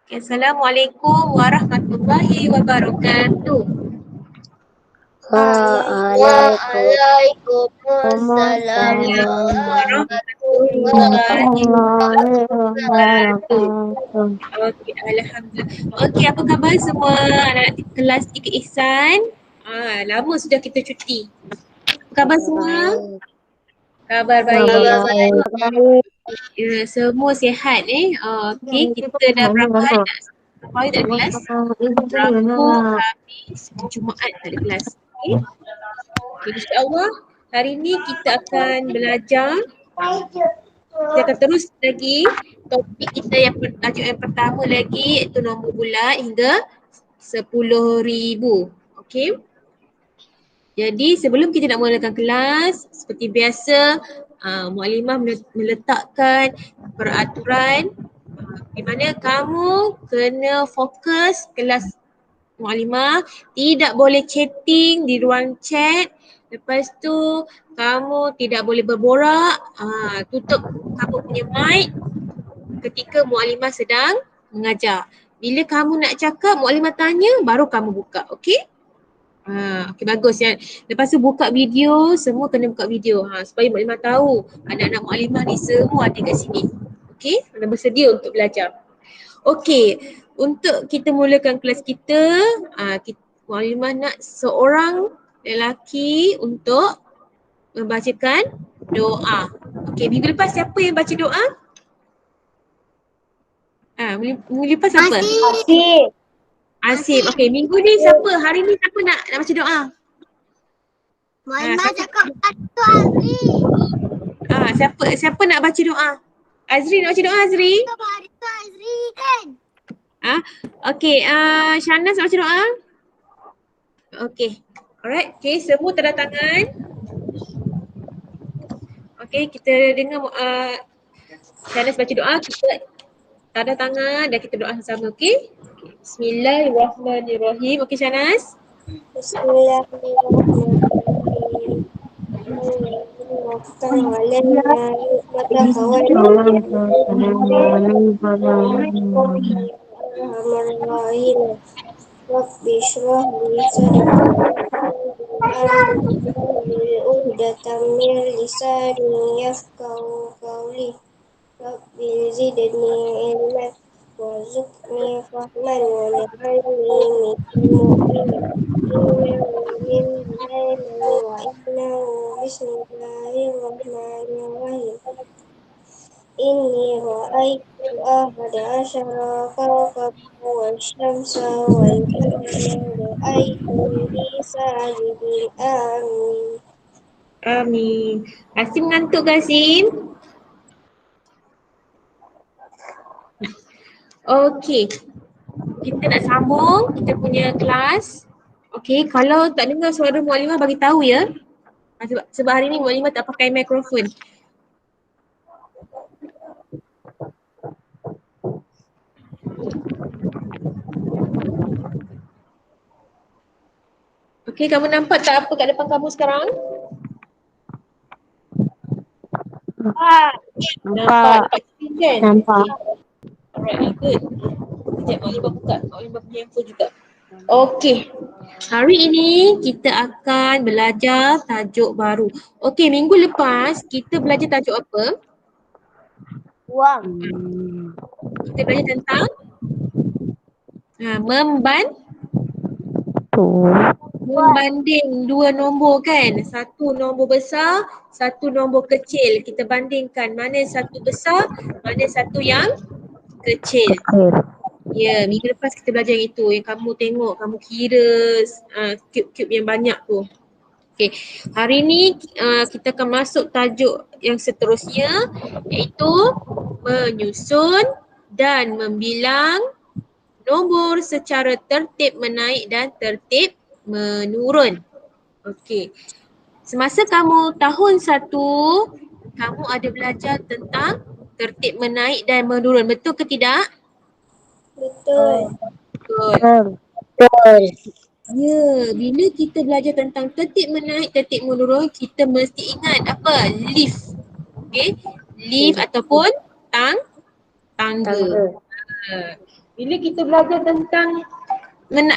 Assalamualaikum warahmatullahi wabarakatuh. Waalaikumsalam Warahmatullahi wabarakatuh. Okey, alhamdulillah. Okey, apa khabar semua anak kelas 3 Ihsan? Lama sudah kita cuti. Apa khabar semua? Kabar baik. Ya, semua sihat Okey, kita dah berapa hari dah? Berapa hari tak ada kelas? Rabu, Khamis, Jumaat tak ada kelas. Okey. Okay, insyaAllah hari ni kita akan belajar. Kita akan terus lagi topik kita yang tajuk yang pertama lagi iaitu nombor bulat hingga 10,000. Okey. Jadi sebelum kita nak mulakan kelas, seperti biasa Muallimah meletakkan peraturan di mana kamu kena fokus kelas Muallimah, tidak boleh chatting di ruang chat. Lepas tu kamu tidak boleh berborak, tutup kamu punya mic ketika Muallimah sedang mengajar. Bila kamu nak cakap, Muallimah tanya, baru kamu buka, okey? Okey, bagus ya. Lepas tu buka video, semua kena buka video supaya Muallimah tahu anak-anak Muallimah ni semua ada kat sini. Okey, anda bersedia untuk belajar. Okey, untuk kita mulakan kelas kita, Muallimah nak seorang lelaki untuk membacakan doa. Okey, minggu lepas siapa yang baca doa? Minggu lepas siapa? Asif. Okey, minggu ni siapa? Hari ni siapa nak baca doa? Muallimah cakap tu Azri. Siapa nak baca doa? Azri nak baca doa, Azri? Hari tu Azri kan? Okey, Shahnaz nak baca doa? Okey. Alright, okey, semua tanda tangan. Okey, kita dengar Shahnaz baca doa, kita tanda tangan dan kita doa sama-sama, okey? Bismillahirrahmanirrahim. Okey, Shahnaz? Bismillahirrahmanirrahim. Rabbi shrah li sadri uqdatam min lisani yafqahu qawli. Rabbi zidni ilman warzuqni fahman waj'alni minal mu'minin. Bismillahirrahmanirrahim. Inni ra'aitu ahada asyara kawkaban wasyamsa wal qamara ra'aituhum sajidin. Amin. Amin. Asim ngantuk ke Asim? Okey. Kita nak sambung kita punya kelas. Okey, kalau tak dengar suara Muallimah bagi tahu ya. Sebab hari ni Muallimah tak pakai mikrofon. Okey, kamu nampak tak apa kat depan kamu sekarang? Nampak screen kan? Nampak. Okay. Alright, good. Sekejap Muallimah buka. Muallimah punya handphone juga. Okey. Hari ini kita akan belajar tajuk baru. Okey, minggu lepas kita belajar tajuk apa? Wang. Kita belajar tentang membanding dua nombor kan. Satu nombor besar, satu nombor kecil. Kita bandingkan mana satu besar, mana satu yang kecil. Ya, minggu lepas kita belajar yang itu. Yang kamu tengok, kamu kira cube-cube yang banyak tu. Okay, hari ni kita akan masuk tajuk yang seterusnya iaitu menyusun dan membilang nombor secara tertib menaik dan tertib menurun. Okey. Semasa kamu tahun 1, kamu ada belajar tentang tertib menaik dan menurun. Betul ke tidak? Betul. Betul. Ya, bila kita belajar tentang tertib menaik, tertib menurun, kita mesti ingat apa? Lift. Okey? Lift ataupun tangga. Bila kita belajar tentang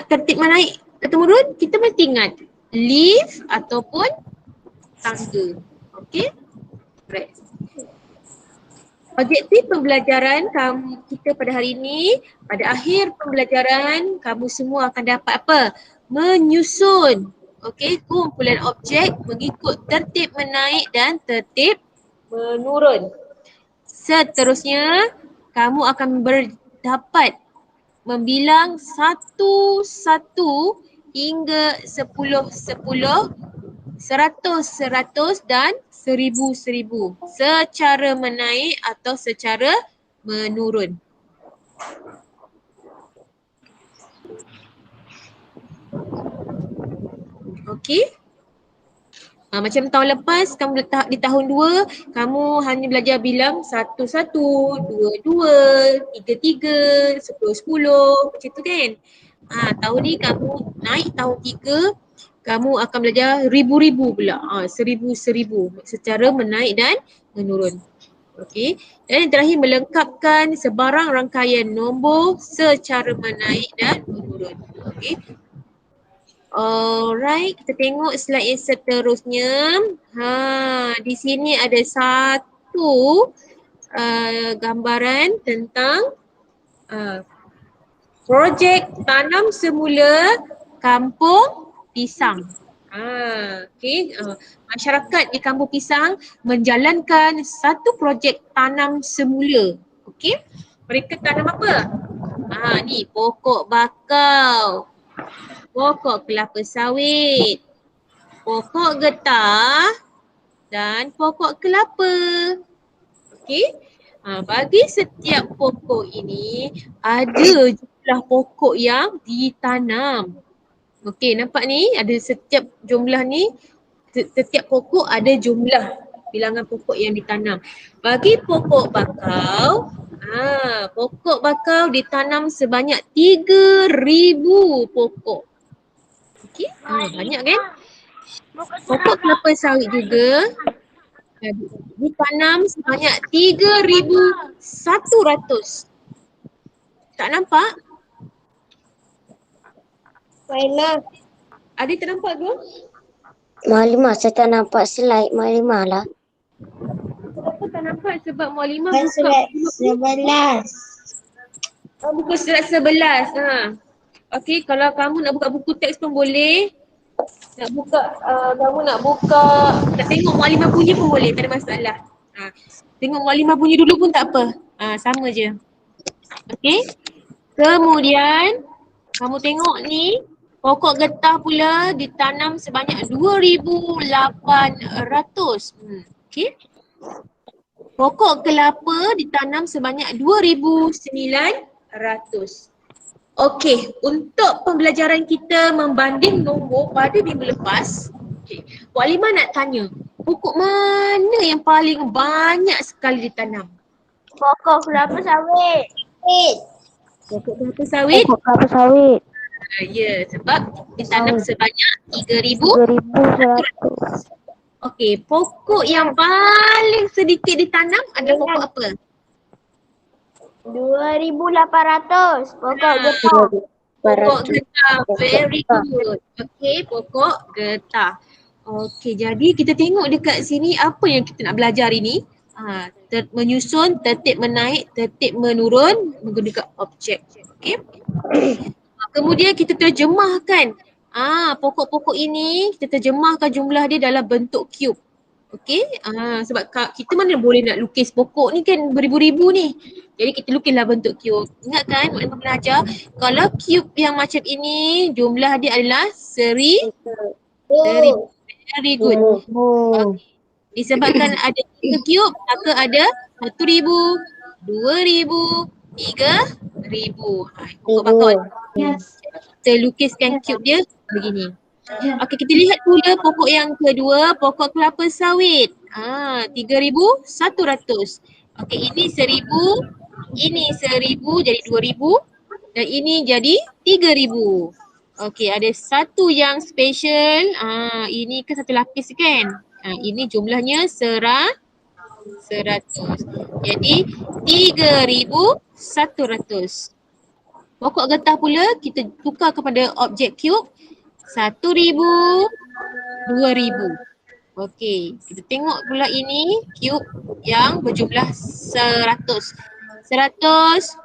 tertib menaik atau menurun, kita mesti ingat lift ataupun tangga. Okey? Right. Objektif pembelajaran kita pada hari ini, pada akhir pembelajaran kamu semua akan dapat apa? Menyusun, okey, kumpulan objek mengikut tertib menaik dan tertib menurun. Seterusnya, kamu akan dapat membilang satu-satu hingga 10-10, 100-100 dan 1000-1000 secara menaik atau secara menurun. Okey? Macam tahun lepas, kamu di tahun 2, kamu hanya belajar bilang 1-1, 2-2, 3-3, 10-10, macam tu kan? Tahun ni kamu naik tahun 3, kamu akan belajar ribu-ribu pula. 1000-1000 secara menaik dan menurun. Okey. Dan yang terakhir, melengkapkan sebarang rangkaian nombor secara menaik dan menurun. Okey. Alright, kita tengok slide yang seterusnya. Di sini ada satu gambaran tentang projek tanam semula kampung pisang. Okay. Masyarakat di kampung pisang menjalankan satu projek tanam semula. Okay. Mereka tanam apa? Ni pokok bakau, pokok kelapa sawit, pokok getah dan pokok kelapa. Okey. Bagi setiap pokok ini ada jumlah pokok yang ditanam. Okey, nampak ni ada setiap jumlah ni, setiap pokok ada jumlah bilangan pokok yang ditanam. Bagi pokok bakau, pokok bakau ditanam sebanyak 3,000 pokok. Okey, banyak kan? Pokok kelapa sawit juga ditanam sebanyak 3,100. Tak nampak? Malimah. Adik tak nampak ke? Malimah, saya tak nampak slide Malimah lah. Kenapa tak nampak? Sebab Mualimah Kan buka. surat 11. Buka surat 11. Okey, kalau kamu nak buka buku teks pun boleh. Nak buka, kamu nak tengok Mualimah punya pun boleh, tak ada masalah. Tengok Mualimah punya dulu pun tak apa. Sama je. Okey. Kemudian kamu tengok ni, pokok getah pula ditanam sebanyak 2,800. Okey. Pokok kelapa ditanam sebanyak 2,900. Okey, untuk pembelajaran kita membanding nombor pada minggu lepas, Puan Halimah nak tanya, pokok mana yang paling banyak sekali ditanam? Pokok kelapa sawit. Pokok kelapa sawit? Pokok kelapa sawit. Ya, sebab ditanam sebanyak 3,100. Okey, pokok yang paling sedikit ditanam adalah pokok apa? 2,800. Pokok getah. Pokok getah, very good. Okey, pokok getah. Okey, jadi kita tengok dekat sini apa yang kita nak belajar ini. Menyusun, tertib menaik, tertib menurun menggunakan objek. Okey. Kemudian kita terjemahkan pokok-pokok ini, kita terjemahkan jumlah dia dalam bentuk cube. Okey, sebab kita mana boleh nak lukis pokok ni kan beribu-ribu ni. Jadi kita lukislah bentuk cube. Ingat kan Mak Limah belajar, kalau cube yang macam ini jumlah dia adalah 1,000. Very good. Okay. Disebabkan ada 3 cube, maka ada 1,000, 2,000, 3,000. Pokok bakau. Kita lukiskan cube dia begini. Okey, kita lihat pula pokok yang kedua, pokok kelapa sawit. 3,100. Okey, ini 1,000, ini 1,000 jadi 2,000 dan ini jadi 3,000. Okey, ada satu yang special. Ini kan satu lapis kan? Ini jumlahnya 100. Jadi 3,100. Pokok getah pula kita tukar kepada objek cube 1,000, 2,000. Okey, kita tengok pula ini cube yang berjumlah 100. 100,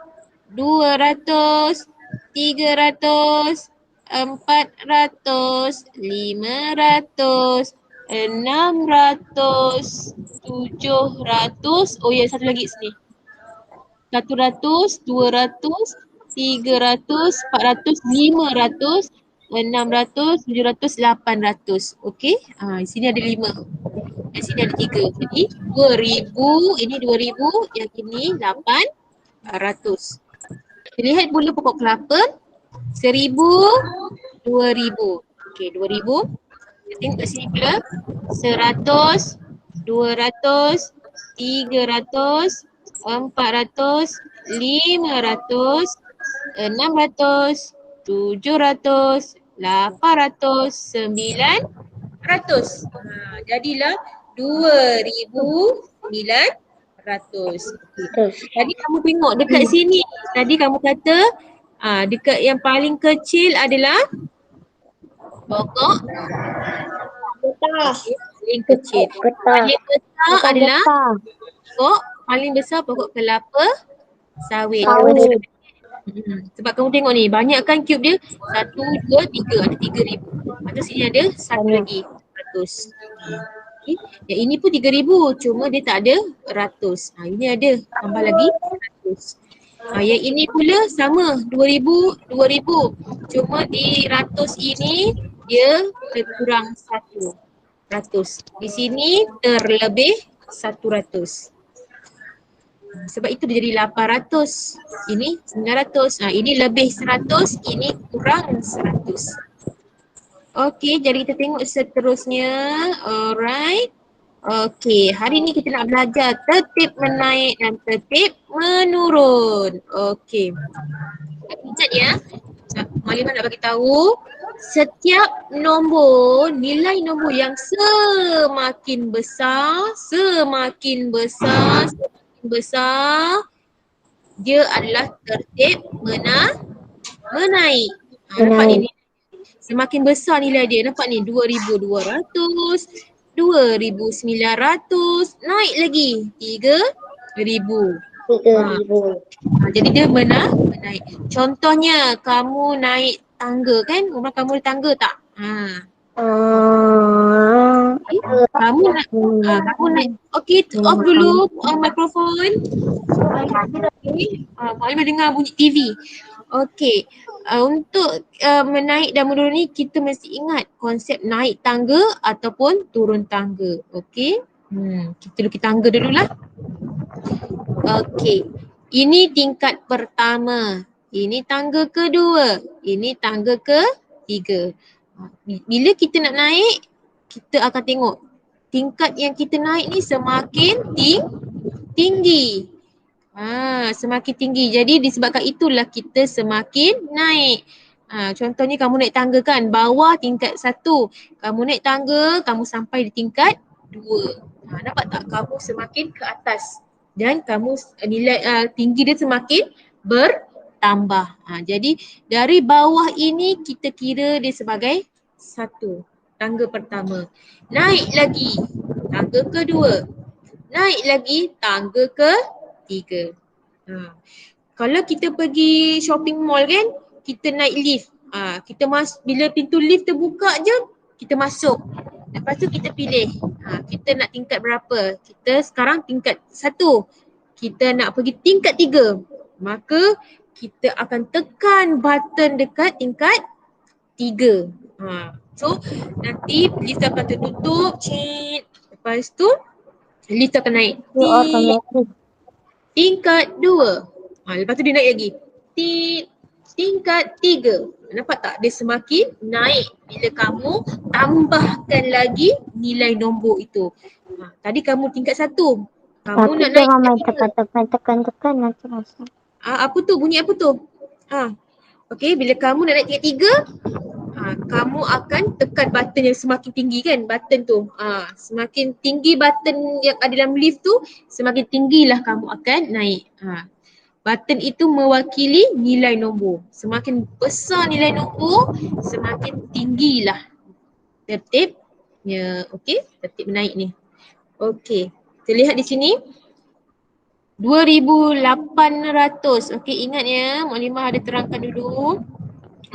200, 300, 400, 500, 600, 700. Oh ya, satu lagi sini. 100, 200, 300, 400, 500, 600, 700, 800. Okey. Di sini ada 5. Di sini ada 3. Jadi 2,000, ini 2,000, yang ini 800. Kita lihat pula pokok kelapa. 1,000, 2,000. Okey, 2,000. Kita tengok kat sini pula. 100, 200, 300, 400, 500, 600, 700, 800, 900. Jadilah 2,900. Tadi kamu tengok dekat sini. Tadi kamu kata dekat yang paling kecil adalah pokok Getah. paling kecil. Getah. Paling besar Pokok adalah getah. pokok paling besar pokok kelapa sawit. Sawit. Sebab kamu tengok ni, banyak kan cube dia? 1, 2, 3. Ada 3,000. Lepas tu sini ada satu Banyak. lagi, 100. Okay. Yang ini pun 3,000, cuma dia tak ada ratus. Ini ada, tambah lagi 100. Yang ini pula sama, 2,000, 2,000. Cuma di ratus ini dia terkurang 100. Di sini terlebih 100. Sebab itu dia jadi 800. Ini 900. Ini lebih 100, ini kurang 100. Okey, jadi kita tengok seterusnya. Alright. Okey, hari ni kita nak belajar tertib menaik dan tertib menurun. Okey. Sekejap ya. Malimah nak bagi tahu, setiap nombor, nilai nombor yang semakin besar, semakin besar, dia adalah tertib menaik. Nampak ni? Semakin besar nilai dia, nampak ni 2,200, 2,900, naik lagi 3,000. 3,000. Jadi dia menaik. Contohnya kamu naik tangga kan? Rumah kamu ada tangga tak? Kamu naik. Okey, off dulu mikrofon. Malimah dengar bunyi TV. Okey. Untuk menaik dan menurun ni kita mesti ingat konsep naik tangga ataupun turun tangga. Okey. Kita lukis tangga dululah. Okey. Ini tingkat pertama. Ini tangga kedua. Ini tangga ketiga. Bila kita nak naik, kita akan tengok tingkat yang kita naik ni semakin tinggi. Semakin tinggi. Jadi disebabkan itulah kita semakin naik. Contohnya kamu naik tangga kan, bawah tingkat 1. Kamu naik tangga, kamu sampai di tingkat 2. Nampak tak? Kamu semakin ke atas. Dan kamu nilai tinggi dia semakin bertambah. Jadi dari bawah ini kita kira dia sebagai 1. Tangga pertama. Naik lagi tangga kedua. Naik lagi tangga ketiga. Kalau kita pergi shopping mall kan, kita naik lift. Bila pintu lift terbuka je, kita masuk. Lepas tu kita pilih. Kita nak tingkat berapa? Kita sekarang tingkat 1. Kita nak pergi tingkat 3. Maka kita akan tekan button dekat tingkat 3. So nanti lift akan tertutup. Lepas tu lift akan naik. Tingkat 2. Lepas tu dia naik lagi. Tingkat 3. Nampak tak? Dia semakin naik bila kamu tambahkan lagi nilai nombor itu. Tadi kamu tingkat 1. Kamu nak naik tekan nanti rasa. apa tu? Bunyi apa tu? Okey, bila kamu nak naik tingkat 3, kamu akan tekan button yang semakin tinggi kan? Button tu. Semakin tinggi button yang ada dalam lift tu, semakin tinggilah kamu akan naik. Button itu mewakili nilai nombor. Semakin besar nilai nombor, semakin tinggilah tertibnya. Okey, tertib menaik ni. Okey, kita lihat di sini. 2,800. Okey, ingat ya, Muklimah ada terangkan dulu.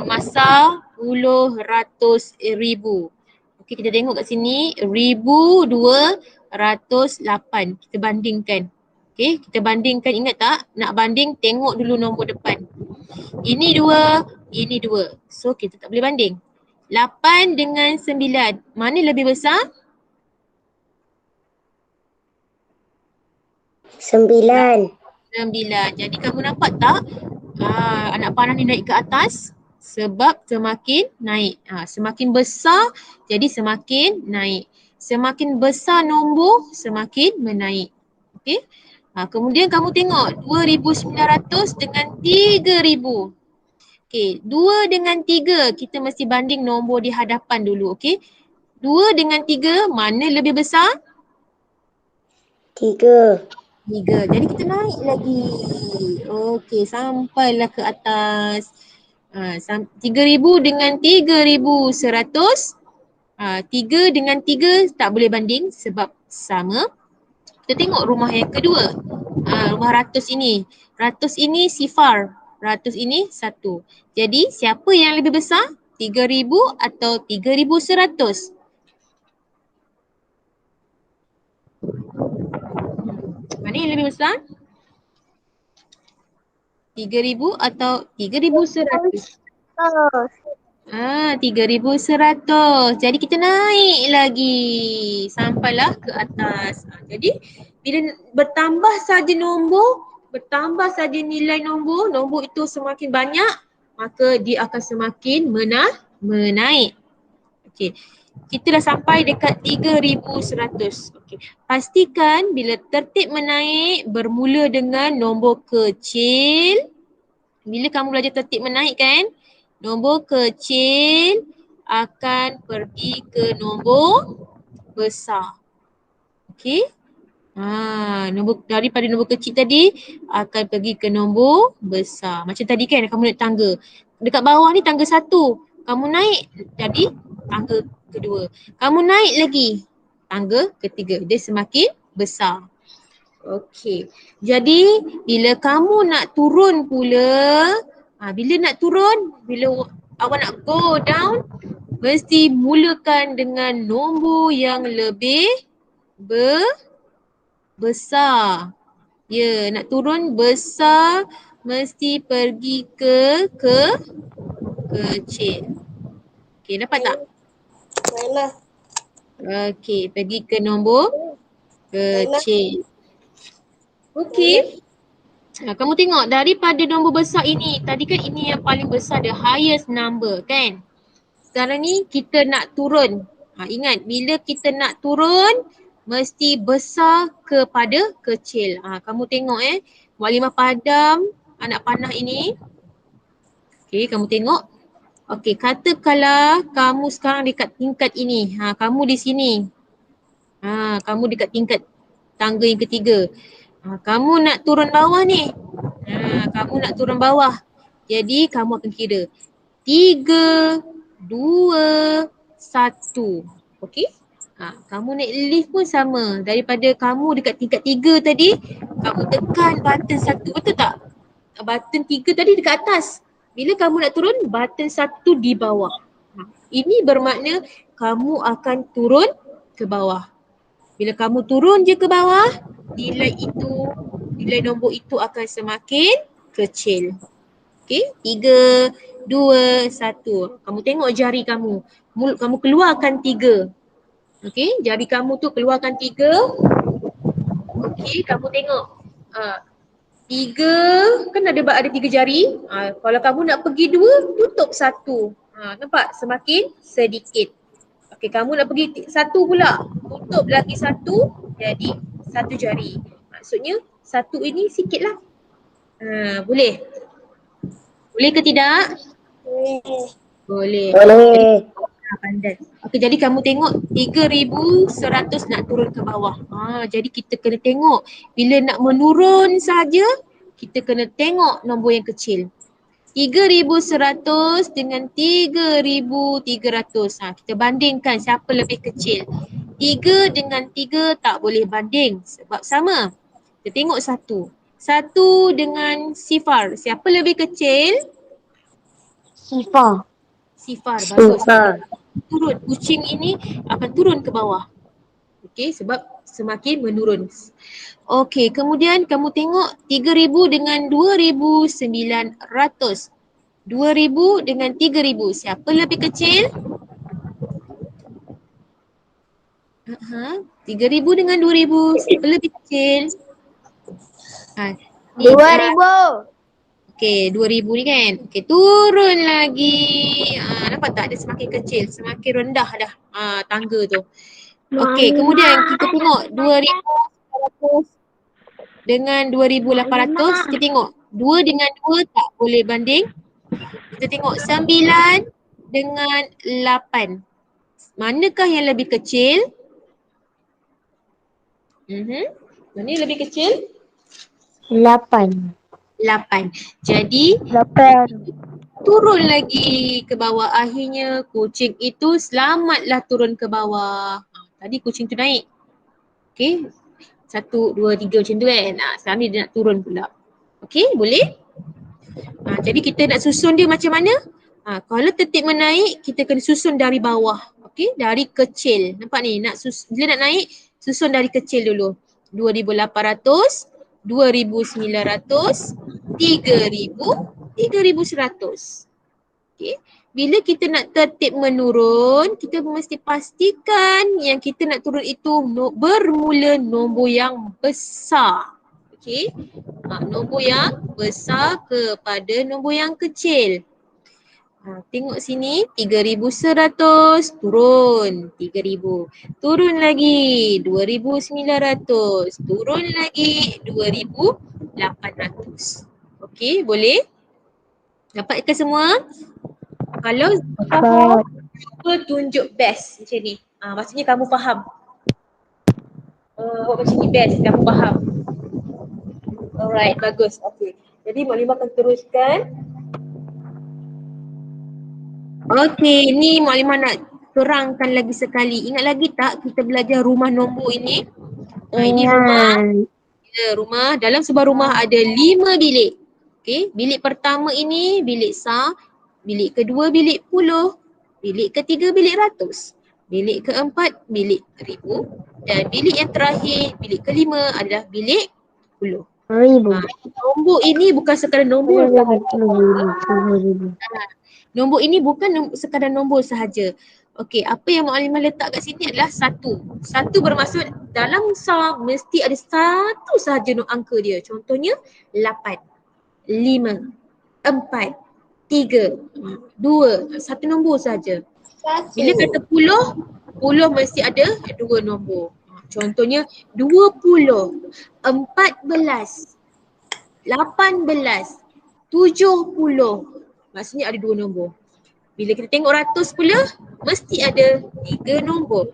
Masa, puluh, ratus, ribu. Okey, kita tengok kat sini. 1,208. Kita bandingkan. Okey, kita bandingkan. Ingat tak? Nak banding, tengok dulu nombor depan. Ini 2, ini 2. So, kita tak boleh banding. 8 dengan 9. Mana lebih besar? 9. 9. Jadi kamu nampak tak anak panah ni naik ke atas? Sebab semakin naik. Semakin besar jadi semakin naik. Semakin besar nombor semakin menaik. Okey. Kemudian kamu tengok 2,900 dengan 3,000. Okey, 2 dengan 3 kita mesti banding nombor di hadapan dulu. Okey. 2 dengan 3 mana lebih besar? 3. 3. Jadi kita naik lagi. Okey, sampailah ke atas. 3,000 dengan 3,100. 3 dengan 3 tak boleh banding sebab sama. Kita tengok rumah yang kedua. Rumah ratus ini. Ratus ini sifar. Ratus ini 1. Jadi siapa yang lebih besar? 3,000 atau 3,100? Mana yang lebih besar? 3,000 atau 3,100? 3,100. Jadi kita naik lagi sampailah ke atas. Jadi bila bertambah saja nombor, bertambah saja nilai nombor, nombor itu semakin banyak, maka dia akan semakin menaik. Okey. Kita dah sampai dekat 3,100. Okey. Pastikan bila tertib menaik bermula dengan nombor kecil. Bila kamu belajar tertib menaik kan, nombor kecil akan pergi ke nombor besar. Okey. Nombor daripada nombor kecil tadi akan pergi ke nombor besar. Macam tadi kan kamu naik tangga. Dekat bawah ni tangga 1. Kamu naik jadi tangga kedua. Kamu naik lagi tangga ketiga. Dia semakin besar. Okey. Jadi bila kamu nak turun pula, bila nak turun, bila awak nak go down, mesti mulakan dengan nombor yang lebih besar. Ya, nak turun besar mesti pergi ke kecil. Okey, dapat tak? Mana? Okey, pergi ke nombor kecil. Okey. Kamu tengok daripada nombor besar ini, tadi kan ini yang paling besar, the highest number kan? Sekarang ni kita nak turun. Ingat bila kita nak turun mesti besar kepada kecil. Kamu tengok Muklimah padam anak panah ini. Okey, kamu tengok. Okey, katakanlah kamu sekarang dekat tingkat ini. Kamu di sini. Kamu dekat tingkat tangga yang ketiga. Kamu nak turun bawah ni. Kamu nak turun bawah. Jadi kamu akan kira 3, 2, 1. Okey? Kamu naik lift pun sama. Daripada kamu dekat tingkat 3 tadi, kamu tekan button 1. Betul tak? Button 3 tadi dekat atas. Bila kamu nak turun, button 1 di bawah. Ini bermakna kamu akan turun ke bawah. Bila kamu turun je ke bawah, nilai nombor itu akan semakin kecil. Okey, 3, 2, 1. Kamu tengok jari kamu. Mulut kamu keluarkan 3. Okey, jari kamu tu keluarkan 3. Okey, kamu tengok. 3, kan ada 3 jari. Kalau kamu nak pergi 2, tutup 1. Nampak? Semakin sedikit. Okey, kamu nak pergi 1 pula. Tutup lagi 1, jadi 1 jari. Maksudnya 1 ini sikit lah. Boleh? Boleh ke tidak? Boleh. Pandai. Okey, jadi kamu tengok 3,100 nak turun ke bawah. Jadi kita kena tengok bila nak menurun saja kita kena tengok nombor yang kecil. 3,100 dengan 3,300. Kita bandingkan siapa lebih kecil. 3 dengan 3 tak boleh banding sebab sama. Kita tengok 1. 1 dengan sifar. Siapa lebih kecil? Sifar. Sifar. Bagus. Sifar. Turun. Kucing ini akan turun ke bawah. Okey, sebab semakin menurun. Okey, kemudian kamu tengok 3,000 dengan 2,900. 2,000 dengan 3,000. Siapa lebih kecil? 3,000 dengan 2,000. Siapa lebih kecil? 2,000. Okey, 2,000 ni kan. Okey, turun lagi. Nampak tak? Dia semakin kecil, semakin rendah dah tangga tu. Okey, kemudian kita tengok 2,900 dengan 2,800. Kita tengok 2 dengan 2 tak boleh banding. Kita tengok 9 dengan 8. Manakah yang lebih kecil? Mana yang lebih kecil? 8. 8. Jadi 8. turun lagi ke bawah. Akhirnya kucing itu selamatlah turun ke bawah. Tadi kucing tu naik. Okey. 1, 2, 3 macam tu kan. Sekarang ni dia nak turun pula. Okey, boleh? Jadi kita nak susun dia macam mana? Kalau tertib menaik, kita kena susun dari bawah. Okey, dari kecil. Nampak ni, bila nak naik, susun dari kecil dulu. 2,800, 2,900, 3,000, 3,100. Okay. Bila kita nak tertib menurun, kita mesti pastikan yang kita nak turun itu bermula nombor yang besar. Okay. Nombor yang besar kepada nombor yang kecil. Tengok sini, 3,100 turun 3,000. Turun lagi 2,900. Turun lagi 2,800. Okey, boleh? Dapat ke semua? Kalau faham, cuba tunjuk best macam ni. Maksudnya kamu faham. Buat macam ni best, kamu faham. Alright, bagus. Okey. Jadi Maklimah akan teruskan. Okey, ni Maklimah nak terangkan lagi sekali. Ingat lagi tak kita belajar rumah nombor ini? Ini rumah. Dalam sebuah rumah ada 5 bilik. Okey, bilik pertama ini bilik sah, bilik kedua bilik puluh, bilik ketiga bilik ratus, bilik keempat bilik ribu dan bilik yang terakhir, bilik kelima adalah bilik puluh. Nombor ini bukan sekadar nombor. Nombor ini bukan sekadar nombor sahaja. Okey, apa yang Maklimah letak kat sini adalah 1. 1 bermaksud dalam sah mesti ada satu sahaja angka dia. Contohnya 8, 5, 4, 3, 2, satu nombor saja. Bila kata puluh, puluh mesti ada 2 nombor. Contohnya 20, 14, 18, 70. Maksudnya ada 2 nombor. Bila kita tengok ratus pula, mesti ada 3 nombor.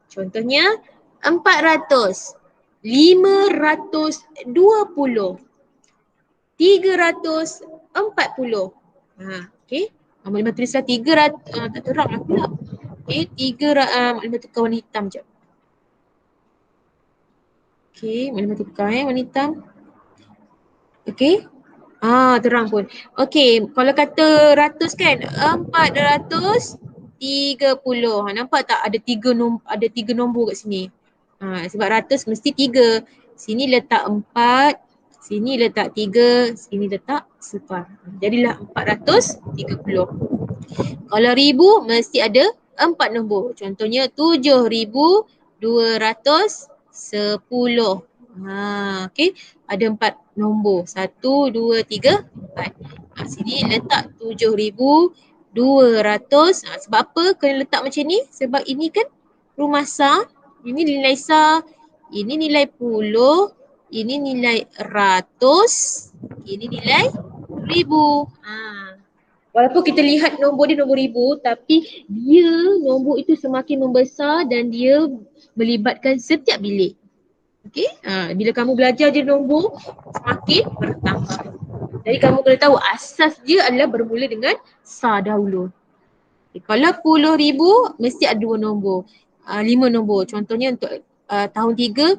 Contohnya 400, 520, 340. Okey. Maklimah tulislah 300, tak terang lah pula. Okey, Maklimah tukar warna hitam jap. Okey, Maklimah tukar warna hitam. Okey. Terang pun. Okey, kalau kata ratus kan, 430. Nampak tak ada 3 nombor kat sini. Sebab ratus mesti 3. Sini letak 4, sini letak 3, sini letak 0. Jadilah 430. Kalau ribu mesti ada 4 nombor. Contohnya 7,210. Okey, ada 4 nombor. 1, 2, 3, 4. Sini letak 7,200. Sebab apa kena letak macam ni? Sebab ini kan rumah sah. Ini nilai sah. Ini nilai puluh. Ini nilai ratus. Ini nilai ribu. Walaupun kita lihat nombor dia nombor ribu, tapi dia nombor itu semakin membesar dan dia melibatkan setiap bilik. Okey, bila kamu belajar je nombor semakin bertambah. Jadi kamu kena tahu asas dia adalah bermula dengan sa dahulu. Okay, kalau 10,000 mesti ada 2 nombor, 5 nombor. Contohnya untuk tahun 3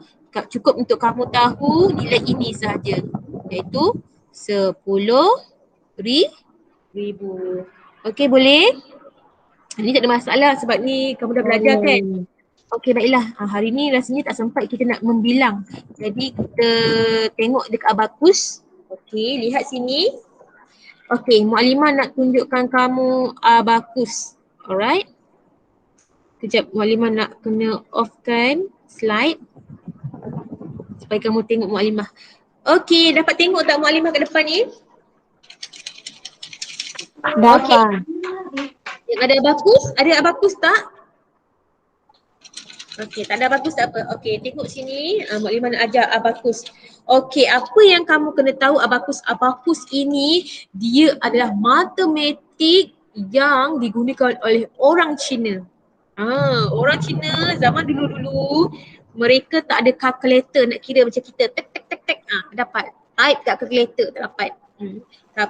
cukup untuk kamu tahu nilai ini sahaja, iaitu 10,000. Okey, boleh? Ini tak ada masalah sebab ni kamu dah belajar kan? Okey, baiklah. Hari ni rasanya tak sempat kita nak membilang. Jadi kita tengok dekat abakus. Okey, lihat sini. Okey, Mukadimah nak tunjukkan kamu abakus. Alright. Kejap, Mukadimah nak kena offkan slide supaya kamu tengok Mukadimah. Okey, dapat tengok tak Mukadimah kat depan ni? Dapat. Yang ada abakus? Ada abakus tak? Okey, tak ada abakus tak apa. Okey, tengok sini. Mukadimah nak ajar abakus. Okey, apa yang kamu kena tahu abakus? Abakus ini dia adalah matematik yang digunakan oleh orang Cina. Orang Cina zaman dulu-dulu mereka tak ada kalkulator nak kira macam kita tek tek tek tek dapat. Type kat kalkulator tak dapat.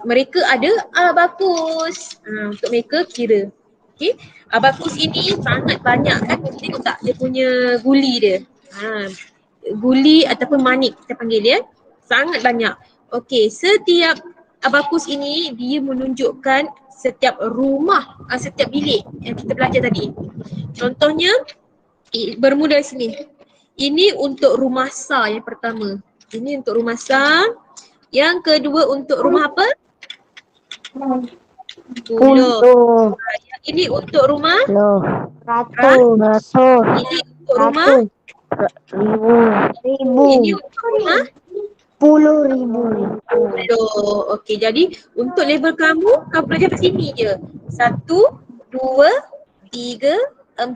Mereka ada abakus untuk mereka kira. Okey, abakus ini sangat banyak kan. Tengok tak dia punya guli dia. Guli ataupun manik kita panggil dia. Sangat banyak. Okey, setiap abakus ini dia menunjukkan setiap rumah, setiap bilik yang kita belajar tadi. Contohnya bermula dari sini. Ini untuk rumah sa yang pertama. Ini untuk rumah sa. Yang kedua untuk rumah apa? Untuk Ini untuk rumah ratus. Ini untuk rumah Ribu. Ini untuk rumah 10,000. Okey, jadi untuk label kamu belajar kat sini je. 1, 2, 3, 4,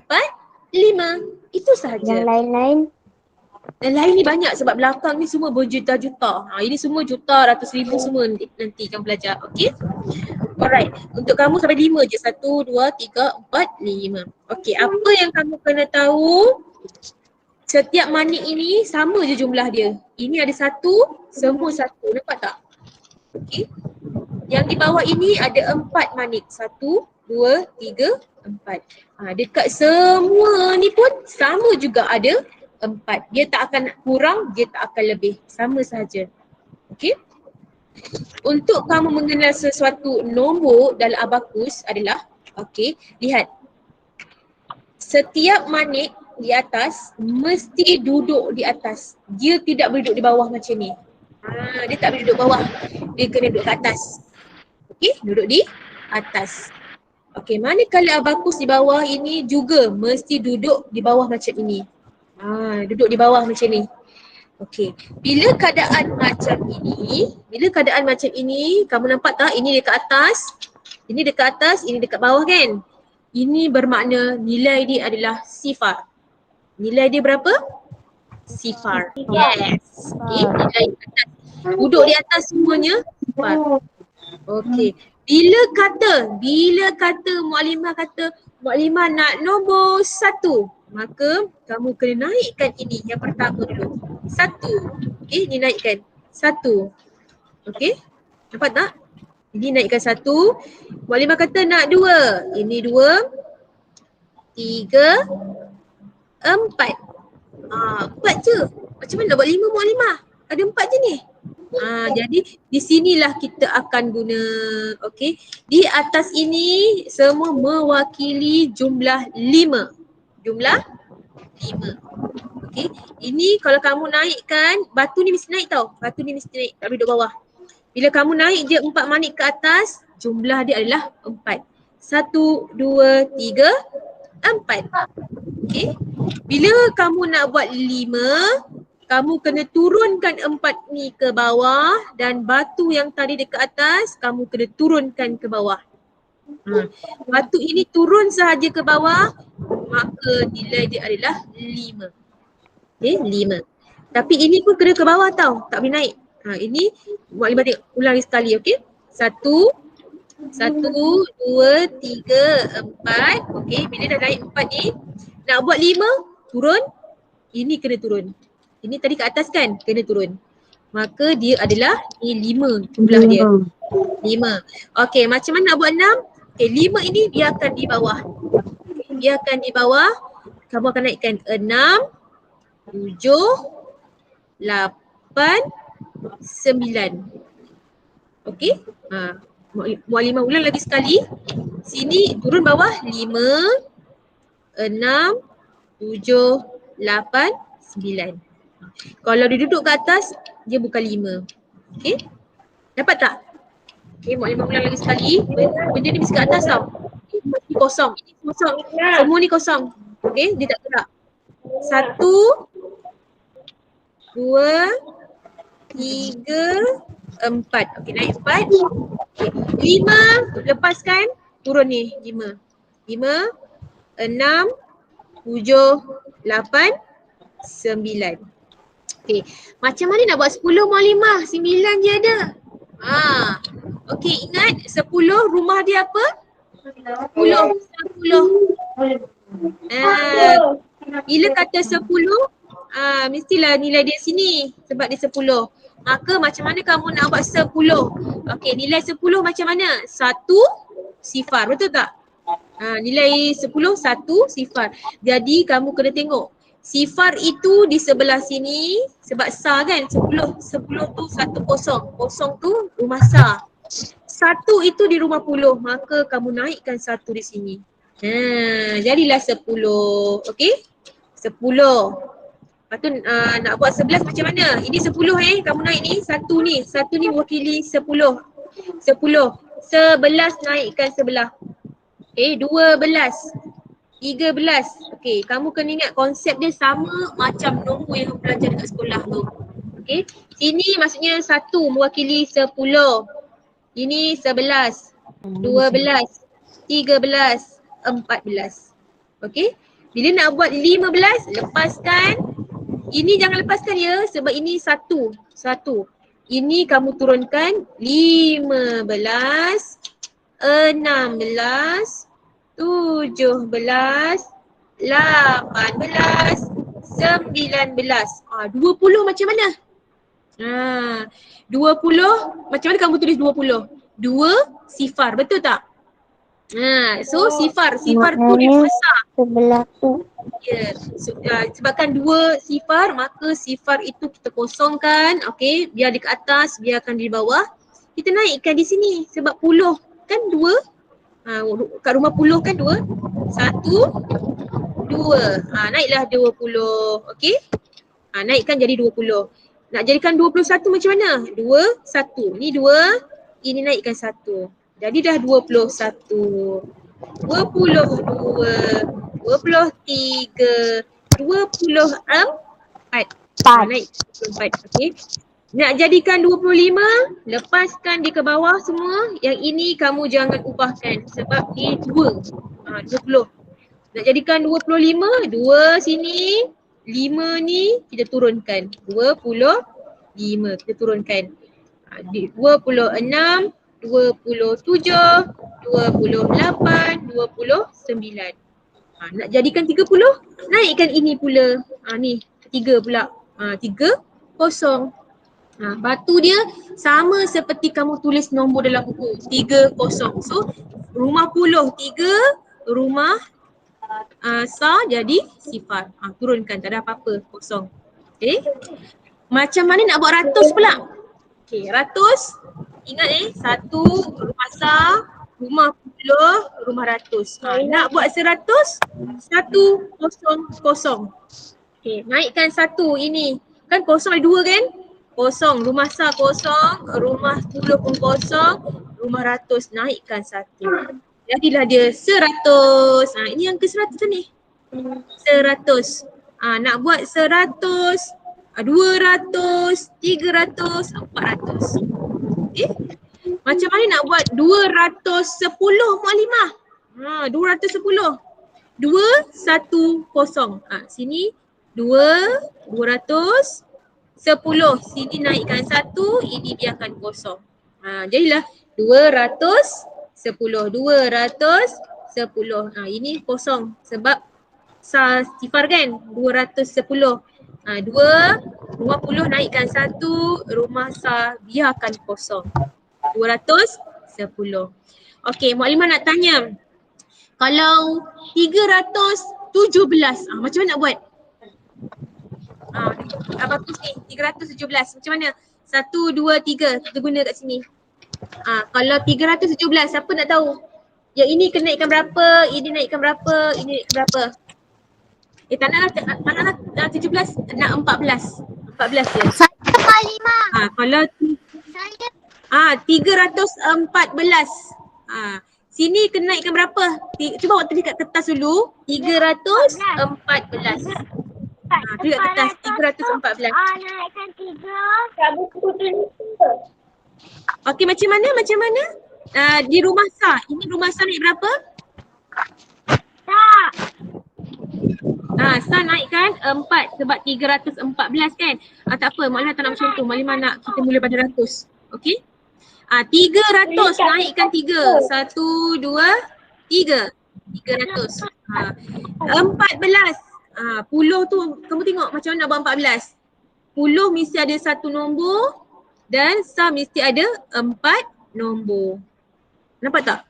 5. Itu sahaja. Yang lain-lain Dan lain ni banyak sebab belakang ni semua berjuta-juta. Ini semua juta, ratus ribu semua nanti kamu belajar. Okey? Alright. Untuk kamu sampai 5 je. 1, 2, 3, 4, 5. Okey, apa yang kamu kena tahu? Setiap manik ini sama je jumlah dia. Ini ada 1, semua 1. Nampak tak? Okey. Yang di bawah ini ada 4 manik. 1, 2, 3, 4. Dekat semua ni pun sama juga ada 4. Dia tak akan kurang, dia tak akan lebih. Sama sahaja. Okey. Untuk kamu mengenal sesuatu nombor dalam abakus adalah, okey, lihat. Setiap manik di atas mesti duduk di atas. Dia tidak boleh duduk di bawah macam ni. Dia tak boleh duduk bawah. Dia kena duduk ke atas. Okey, duduk di atas. Okey, manakala abakus di bawah ini juga mesti duduk di bawah macam ini. Duduk di bawah macam ni. Okey, bila keadaan macam ini, kamu nampak tak? Ini dekat atas, ini dekat bawah kan? Ini bermakna nilai dia adalah sifar. Nilai dia berapa? Sifar. Yes. Okay, nilai atas. Duduk di atas semuanya sifar. Okey. Bila kata Mukadimah kata Mukadimah nak nombor 1, maka kamu kena naikkan ini yang pertama dulu. 1. Okey, ni naikkan 1. Okey? Nampak tak? Ini naikkan 1. Mukadimah kata nak 2. Ini 2. 3. 4. 4 je. Macam mana nak buat 5 Mukadimah? Ada 4 je ni. Jadi di sinilah kita akan guna, okey. Di atas ini semua mewakili jumlah 5. Jumlah 5. Okey. Ini kalau kamu naikkan, batu ni mesti naik tau. Batu ni mesti naik, tak boleh duduk bawah. Bila kamu naik je 4 manik ke atas, jumlah dia adalah 4. 1, 2, 3, 4. Okey. Bila kamu nak buat 5, kamu kena turunkan 4 ni ke bawah dan batu yang tadi dekat atas kamu kena turunkan ke bawah. Batu ini turun sahaja ke bawah, maka nilai dia adalah 5. Okey, 5. Tapi ini pun kena ke bawah tau, tak boleh naik. Ini Mukadimah tengok ulang sekali, okey. 1, 2, 3, 4. Okey, bila dah naik 4 ni, nak buat 5, turun. Ini kena turun. Ini tadi kat atas kan, kena turun. Maka dia adalah ni 5 jumlah dia. 5. Okey, macam mana nak buat 6? Okey, 5 ini biarkan di bawah. Biarkan di bawah. Kamu akan naikkan 6, 7, 8, 9. Okey? Mualimah ulang lagi sekali. Sini turun bawah 5, 6, 7, 8, 9. Kalau dia duduk kat atas, dia bukan 5. Okey? Dapat tak? Okey, Mualimah ulang lagi sekali. Benda ni mesti kat atas tau. Ini kosong. Ini kosong. Semua ni kosong. Okey, dia tak gerak. 1, 2, 3, 4. Okey, naik 4. Okay. 5, lepaskan, turun ni 5. 5, 6, 7, 8, 9. Okey, macam mana nak buat 10 Mualimah? 9 je ada. Okey, ingat 10 rumah dia apa? 10. 10. Bila kata 10, mestilah nilai dia sini sebab dia 10. Maka macam mana kamu nak buat 10? Okey, nilai 10 macam mana? 1 sifar, betul tak? Nilai 10 1 sifar. Jadi kamu kena tengok sifar itu di sebelah sini sebab sa kan 10 tu 1 kosong. Kosong tu rumah sa. 1 itu di rumah puluh, maka kamu naikkan 1 di sini. Jadilah 10. Okey? 10. Lepas tu nak buat 11 macam mana? Ini 10 kamu naik ni, 1 ni. 1 ni mewakili 10. 10. 11 naikkan sebelah. 12. 13. Okey, kamu kena ingat konsep dia sama macam nombor yang kamu belajar dekat sekolah tu. Okey, sini maksudnya 1 mewakili 10. Ini 11, 12, 13, 14. Okey, bila nak buat 15, lepaskan. Ini jangan lepaskan ya sebab ini 1. Ini kamu turunkan 15, 16, 17, 18, 19. 20 macam mana? 20 macam mana kamu tulis 20? 2 sifar, betul tak? So sifar tu dia besar. Sebelah tu. Ya, sebabkan 2 sifar maka sifar itu kita kosongkan. Okey, biar di atas, biarkan di bawah. Kita naikkan di sini sebab puluh kan 2. Kat rumah puluh kan 2. 1, 2. Naiklah 20. Okey. Naikkan jadi 20. Nak jadikan 21 macam mana? 2, 1. Ni 2, ini naikkan 1. Jadi dah 21. 22, 23, 24. Naik 24. Okey. Nak jadikan 25, lepaskan dia ke bawah semua. Yang ini kamu jangan ubahkan sebab ni 2. 20. Nak jadikan 25, 2 sini, 5 ni kita turunkan. 25 kita turunkan. 26, 27, 28, 29. Nak jadikan 30, naikkan ini pula. Ni 3 pula. 3, kosong. Batu dia sama seperti kamu tulis nombor dalam buku. 3, kosong. So rumah puluh 3, rumah sa jadi sifar. Turunkan, tak ada apa-apa, kosong. Okay. Macam mana nak buat ratus pula? Okay, ratus. Ingat 1 rumah sa, rumah puluh, rumah ratus. Nak buat 100, 1, kosong, kosong. Okay, naikkan 1 ini. Kan kosong ada 2 kan? Kosong, rumah sa kosong, rumah puluh pun kosong, rumah ratus, naikkan 1. Jadilah dia 100. Ini yang ke 100 ni. 100. Nak buat 100, 200, 300, 400. Okay. Macam mana nak buat 210 Mualimah? 210. 2, 1, kosong. Sini 2, 200, 10. Sini naikkan 1, ini biarkan kosong. Jadilah 210. 210. Ini kosong sebab sifar kan 210. Dua, rumah puluh naikkan satu, rumah sah biarkan kosong. 210. Okey, Muklimah nak tanya. Kalau 317, macam mana nak buat? Bagus ni, 317. Macam mana? 1, 2, 3 kita guna kat sini. Kalau 317, siapa nak tahu? Yang ini kena naikkan berapa, ini naikkan berapa, ini naikkan berapa? Tak naklah 17, nak 14. 14 je. Saya Muklimah. Kalau Saya 314. Sini kena naikkan berapa? Cuba waktu dekat kertas dulu. 314. Tu dekat kertas 314. naikkan 3. Buku tu. Okey, macam mana? Di rumah sah. Ini rumah sah naik berapa? Tak. Sah naikkan 4 sebab 314 kan? Tak apa, Muklimah tak nak macam tu. Muklimah nak kita mula pada ratus. Okey? 300 naikkan 3. 1, 2, 3. 300. 14. Puluh tu kamu tengok macam mana nak buat 14. Puluh mesti ada satu nombor dan sah mesti ada 4 nombor. Nampak tak?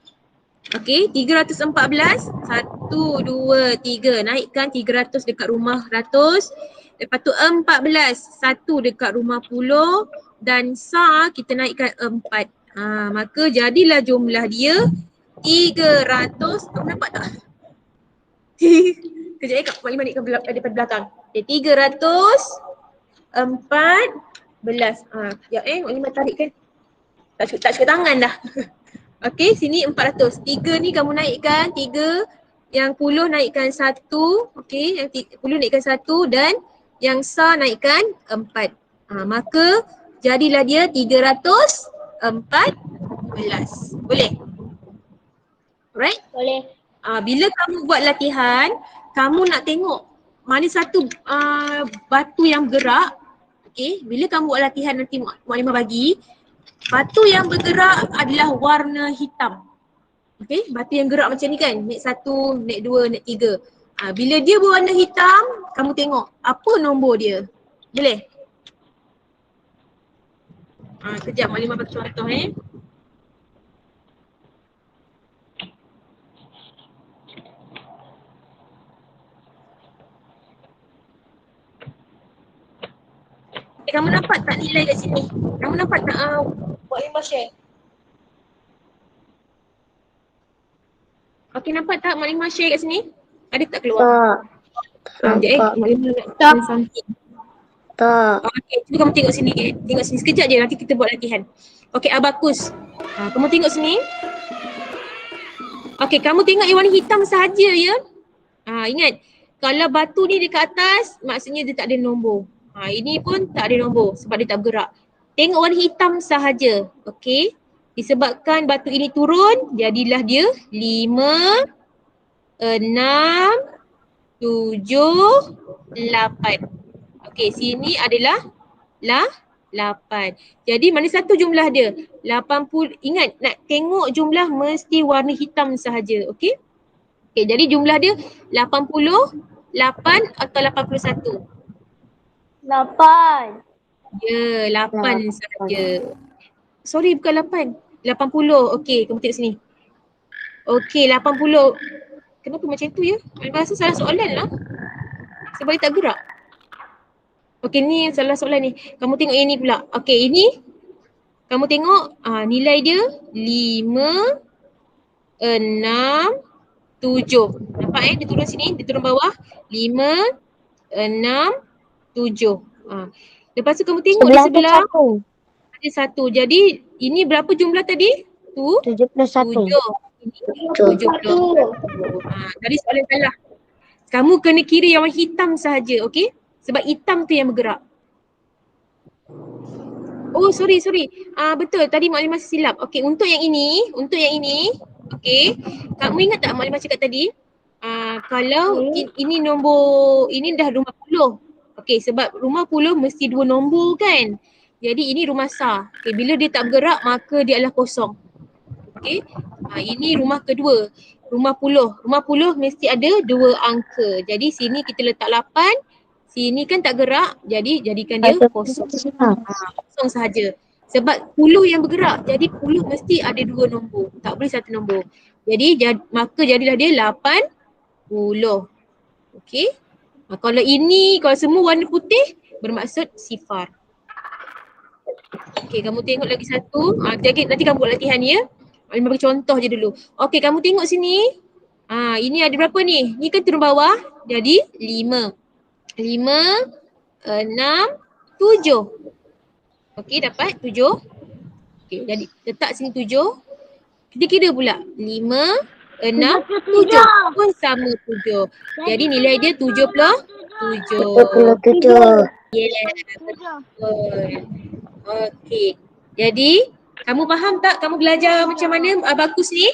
Okey, 314, 1, 2, 3. Naikkan 300 dekat rumah ratus. Lepas tu 14, 1 dekat rumah puluh dan sah kita naikkan 4. Maka jadilah jumlah dia 300. Kamu nampak tak? Kejap Kak Muklimah naikkan daripada belakang. Okay, 314. Muklimah tarik kan? Tak cukup tangan dah. Okey, sini 400. 3 ni kamu naikkan 3, yang puluh naikkan 1, okey, yang puluh naikkan 1 dan yang sah naikkan 4. Maka jadilah dia 314. Boleh? Alright? Boleh. Bila kamu buat latihan, kamu nak tengok mana satu batu yang bergerak. Okey, bila kamu buat latihan nanti Muklimah bagi, batu yang bergerak adalah warna hitam. Okey, batu yang gerak macam ni kan, naik 1, naik 2, naik 3. Bila dia berwarna hitam, kamu tengok apa nombor dia. Boleh? Kejap Muklimah bagi contoh Kamu nampak tak nilai kat sini? Kamu nampak tak Muklimah share? Okey, nampak tak Muklimah share kat sini? Ada tak keluar? Nampak. Muklimah nak share something. Tak. Okey, cuba kamu tengok sini. Tengok sini sekejap je, nanti kita buat latihan. Okey, abakus. Kamu tengok sini. Okey, kamu tengok yang warna hitam sahaja ya. Ingat, kalau batu ni dekat atas, maksudnya dia tak ada nombor. Ini pun tak ada nombor sebab dia tak bergerak. Tengok warna hitam sahaja. Okey. Disebabkan batu ini turun, jadilah dia 5, 6, 7, 8. Okey, sini adalah 8. Jadi mana satu jumlah dia? 80. Ingat, nak tengok jumlah mesti warna hitam sahaja. Okey. Okey, jadi jumlah dia 88 atau 81? 8. Ya, 8 sahaja. Sorry, bukan 8. 80. Okey, kamu tengok sini. Okey, 80. Kenapa macam tu ya? Saya rasa salah soalan lah. Sebab dia tak gerak. Okey, ni salah soalan ni. Kamu tengok yang ni pula. Okey, ini kamu tengok nilai dia 5, 6, 7. Nampak dia turun sini, dia turun bawah. 5, 6, 7. Lepas tu kamu tengok di sebelah ada 1. Jadi ini berapa jumlah tadi? 71. 7. Ini 70. Tadi soalan salah. Kamu kena kira yang warna hitam sahaja, okey? Sebab hitam tu yang bergerak. Oh, sorry. Betul, tadi Muklimah silap. Okey, untuk yang ini, okey. Kamu ingat tak Muklimah cakap tadi? Kalau ini nombor, ini dah rumah puluh. Okey, sebab rumah puluh mesti 2 nombor kan? Jadi ini rumah sah. Okey, bila dia tak bergerak maka dia adalah kosong. Okey. Ini rumah kedua. Rumah puluh. Rumah puluh mesti ada 2 angka. Jadi sini kita letak 8, Sini kan tak gerak, jadi jadikan dia kosong. Kosong sahaja. Sebab 10 yang bergerak, jadi 10 mesti ada 2 nombor. Tak boleh 1 nombor. Jadi maka jadilah dia 80. Okey. Kalau ini, kalau semua warna putih, bermaksud sifar. Okey, kamu tengok lagi satu. Jadi nanti kamu buat latihan ya. Malimah bagi contoh je dulu. Okey, kamu tengok sini. Ini ada berapa ni? Ni kan turun bawah. Jadi 5. 5, 6, 7. Okey, dapat 7. Okey, jadi letak sini 7. Kita kira pula. 5, 6, 7 pun sama 7. Jadi nilai dia 77. 77. Yeah, betul. Okey. Jadi kamu faham tak kamu belajar macam mana abakus ni?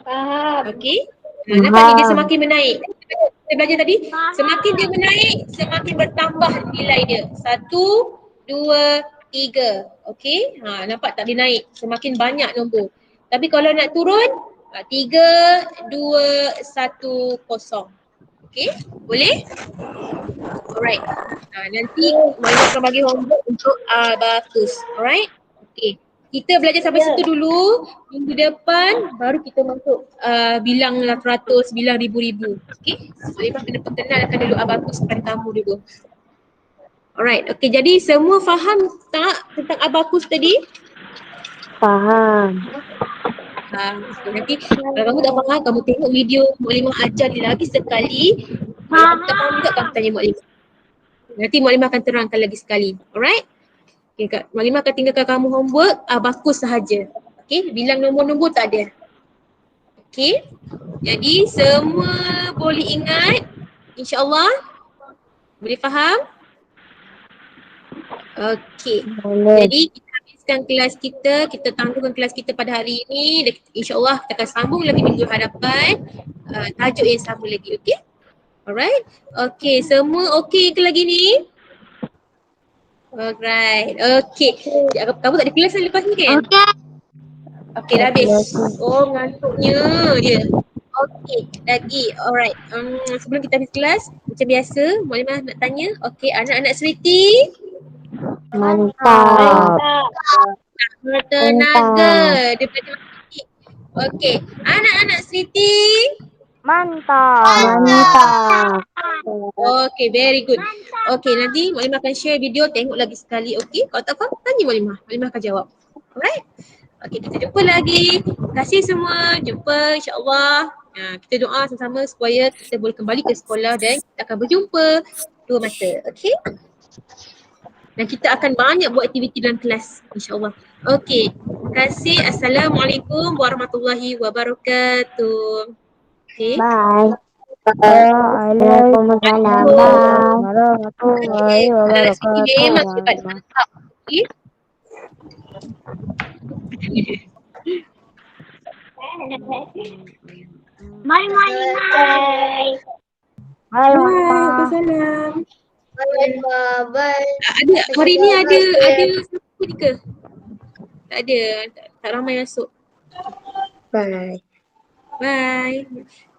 Faham. Okey. Nampak ni dia semakin menaik. Kita belajar tadi, semakin dia menaik, semakin bertambah nilai dia. 1, 2, 3. Okey. Nampak tak dia naik? Semakin banyak nombor. Tapi kalau nak turun, 3, 2, 1, 0. Okey? Boleh? Alright. Nanti Malimah akan bagi homework untuk abakus. Alright? Okey. Kita belajar sampai situ dulu. Minggu depan baru kita masuk bilang ratus, bilang ribu-ribu. Okey? Malimah kena perkenalkan dulu abakus kepada kamu dulu. Alright. Okey, jadi semua faham tak tentang abakus tadi? Faham. Okay, nanti kalau kamu tak faham, kamu tengok video Malimah ajar dia lagi sekali. Kalau kamu tak faham juga, kamu tanya Malimah. Nanti Malimah akan terangkan lagi sekali. Alright? Okay, Kak. Malimah akan tinggalkan kamu homework abakus sahaja. Okay, bilang nombor-nombor tak ada. Okay. Jadi semua boleh ingat? InsyaAllah? Boleh faham? Okay. Boleh. Jadi kita habiskan kelas kita tangguhkan kelas kita pada hari ini. InsyaAllah kita akan sambung lagi minggu hadapan. Tajuk yang sama lagi. Okay? Alright? Okay, semua okay ke lagi ni? Alright, okay. Kamu tak ada kelas lepas ni kan? Okey. Okay, dah habis. Oh, ngantuknya dia. Okay, lagi. Alright, sebelum kita habis kelas, macam biasa, Malimah nak tanya. Okay, anak-anak Seriti? Mantap. Bertenaga. Dia belajar matematik. Okay, anak-anak Seriti? Mantap. Okay, very good. Okay, nanti Malimah akan share video, tengok lagi sekali. Okay, kalau tak faham, tanya Malimah. Malimah akan jawab. Alright? Okay, kita jumpa lagi. Terima kasih semua. Jumpa insyaAllah. Kita doa sama-sama supaya kita boleh kembali ke sekolah dan kita akan berjumpa dua mata. Okay? Dan kita akan banyak buat aktiviti dalam kelas insyaAllah. Okay. Terima kasih. Assalamualaikum warahmatullahi wabarakatuh. Okay. Bye. Waalaikumsalam. Warahmatullahi Anak sini memang wabarakatuh. cepat mantap. Okay. Bye, bye. Waalaikumsalam. Bye. Ada hari ni ada siapa ke? Tak ada, tak ramai masuk. Bye. Bye.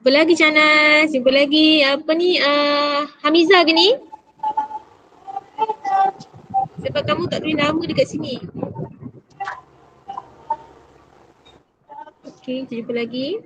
Jumpa lagi Canas, jumpa lagi apa ni Hamizah ke ni? Sebab kamu tak tulis nama dekat sini. Okay, jumpa lagi.